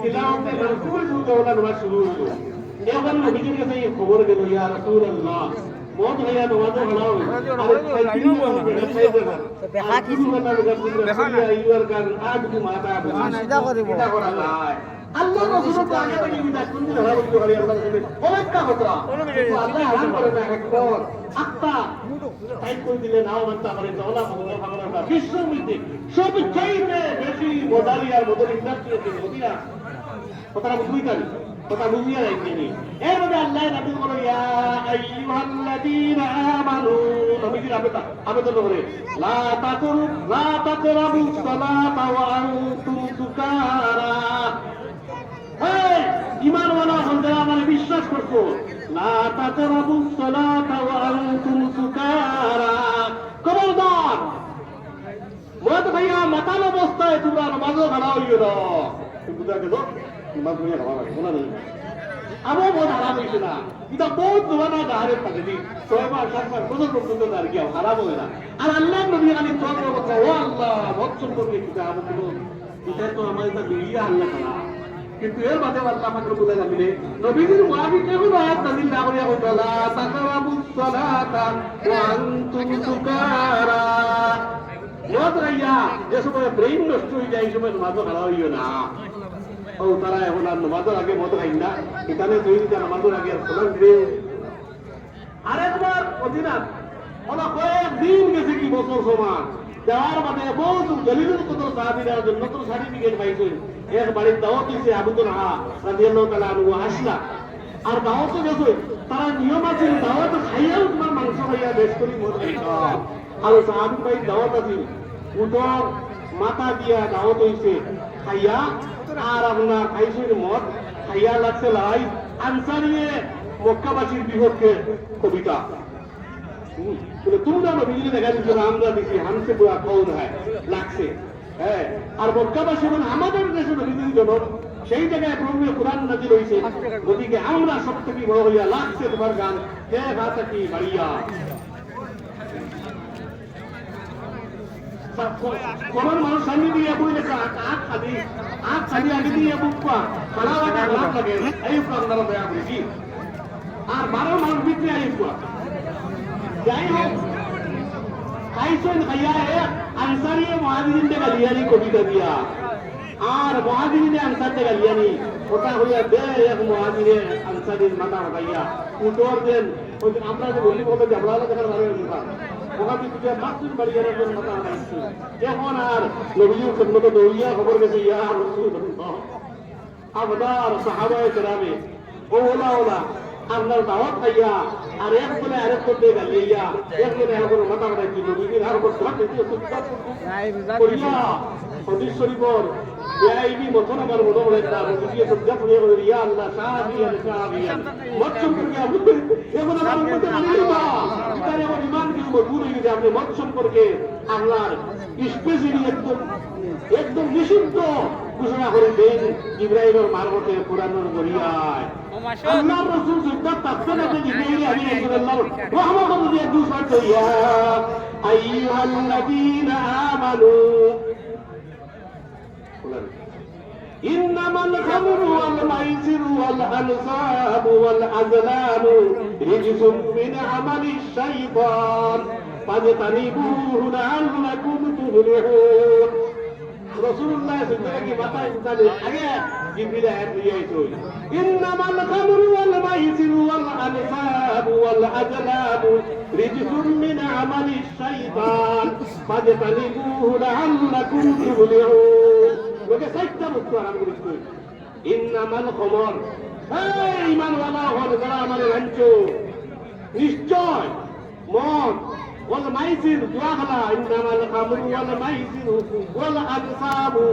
তিলাওয়াতে রাসূল সাল্লাল্লাহু আলাইহি শুরু হলো এখন নবীজির কাছে খবর গেল ইয়া রাসূলুল্লাহ মদ হইয়া নামাজ পড়াও আর সাইকিল দেখা কি দেখা না ইউর গান আজ কি মাতা সিধা করিব সিধা করা যায় আল্লাহ রাসূল তো আগে থেকে বিদায় কোন দিন হারাম করে আল্লাহ রাসূল অনেক কথা আল্লাহ হারাম করে না একবার আত্মা তাই কই দিলে নাও মানতে পারে দওলা ভগবান ভগবান বিশ্বমিতে সব চাইতে বেশি মদালি আর মদর ইন্ডাস্ট্রি আছে মদিনা কথা বুঝিতাম কথা বুঝিয়া রাখেনি এর মধ্যে আল্লাহ নবী বলে ইয়া আইয়ুহাল্লাযীনা আমানু নবীর আবেদন করে লা তাকরাবু সালাতা ওয়া আনতুম সুকারা এই ঈমানওয়ালা বান্দারা মানে বিশ্বাস করছো লা তাকরাবু সালাতা ওয়া আনতুম সুকারা খবরদার মদ ভাইয়া মাতাল অবস্থায় তোমরা নামাজ পড়া হইও না বুঝা গেল নামাজ পড়িয়া খাওয়া লাগে না আবো বহুত হারাম হয়েছে না এটা বহুত জোয়ানা গাহারের থাকে দি 6 মাস 7 মাস বছর পর্যন্ত আর কি হারাম হয় না আর আল্লাহ নবী আলী সাল্লাল্লাহু আলাইহি ওয়া সাল্লাম ও আল্লাহ মদ সম্পর্কে কি জানো এটা তো আমাদের তো মিলিয়া আল্লাহ তাআলা কিন্তু এর বাদে আল্লাহ আমাকে বলে যাবে নবীর ওয়াহি কেমন আয়াত নাযিল না করিয়া বলা তাকারাবুস সালাতা ওয়া আনতুম সুকারা মদ রাইয়া যে সময় ব্রেইন নষ্ট হয়ে যায় এই সময় নামাজ পড়া হইও না ও তারা এখন আর নামাজের আগে মদ খাই না এখানে দুই দিন নামাজের আগে সালাম দিবে আরেকবার অধীনাথ ওরা কয়েকদিন গেছে কি বছর সমান দেওয়ার বাদে বহুত দলিলের কত সাহাবীরা জন্য নতুন সার্টিফিকেট পাইছেন এক বাড়ির দাওয়াত দিয়েছে আবুদুল হা রাদিয়াল্লাহু তাআলা আনহু আসলা আর দাওয়াত গেছে তারা নিয়ম আছে দাওয়াত খাইয়াও তোমার মাংস খাইয়া বেশ করি মদ খাইতা আর সাহাবী ভাই দাওয়াত আছে উঠোর মাথা দিয়া দাওয়াত হইছে খাইয়া আর আপনার খাইছেন মদ খাইয়া লাগছে লাই আনসারিয়ে মক্কাবাসীর বিপক্ষে কবিতা বলে তোমরা বিজলি দেখা দিচ্ছ না আমরা দেখি হামসে পুরা কৌন হয় লাগছে হ্যাঁ আর মক্কাবাসী মানে আমাদের দেশে বিজলি জনক সেই জায়গায় প্রভু কোরআন নাযিল হইছে ওদিকে আমরা সব থেকে বড় হইয়া লাগছে তোমার গান হে ভাষা কি বাড়িয়া কোন মানুষ সামনে দিয়ে বইলে আখ খালি আগে দিয়ে বুকপা খালা লাগা লাভ লাগে এই আপনারা দয়া করেছি আর 12 মানুষ বিক্রি আইবা যাই হোক খাইছেন খাইয়া আনসারিয়ে মুহাজিরিন থেকে লিয়ানি কবিতা দিয়া আর মুহাজিরিনে আনসার থেকে লিয়ানি ওটা হইয়া দে এক মুহাজিরে আনসারির মাথা উঠাইয়া উঠোর দেন ওই আমরা যে বলি বলতে যাবলা দেখার বারে কথা ওখানে তুই মাসুদ বাড়িয়ার জন্য মাথা উঠাইছি এখন আর নবীর খিদমত দৌড়িয়া খবর গেছে ইয়া রাসূলুল্লাহ আবদার সাহাবায়ে কেরামে ওলা আপনার দাওয়াত খাইয়া আর এক বলে আরেক করতে গালিয়া এক বলে এখন মাথা উঠাইছি নবীর আর করতে করিয়া হাদিস শরীফর বেআইনি মতন আমার মনে হলে তা নবী সজ্জা পড়িয়া বলে ইয়া আল্লাহ সাহাবিয়ান মত সম্পর্কে আপনি এখন আমার মধ্যে মানিয়ে না তাই আমার ঈমান কি মজবুত হয়ে গেছে আপনি মত সম্পর্কে আল্লাহর স্পেশালি একদম নিষিদ্ধ ঘোষণা করে দেন ইব্রাহিমের মারফতে কোরআনের জরিয়ায় আল্লাহ রাসূল সিদ্ধান্ত তাফসীর আছে জিবরাইল আলাইহিস সালাম রহমত দিয়ে দুসর ইয়া আইয়ুহাল্লাযীনা আমানু إنما الخمر والميسر والأنصاب والأزلام رجس من عمل الشيطان فاجتنبوه لعلكم تفلحون رسول الله صلى الله عليه وسلم আগে জিবরিল আয়াত দিয়ে আইছো إنما الخمر والميسر والأنصاب والأزلام رجس من عمل الشيطان فاجتنبوه لعلكم تفلحون লোকে সাইটটা মুক্ত আরাম করিস ইন্নামাল খমর এই ঈমানওয়ালা হল যারা আমাদের রাঞ্চ নিশ্চয় মদ ওয়াল মাইসির দুয়া খালা ইন্নামাল খামরু ওয়াল মাইসির ওয়াল আনসাবু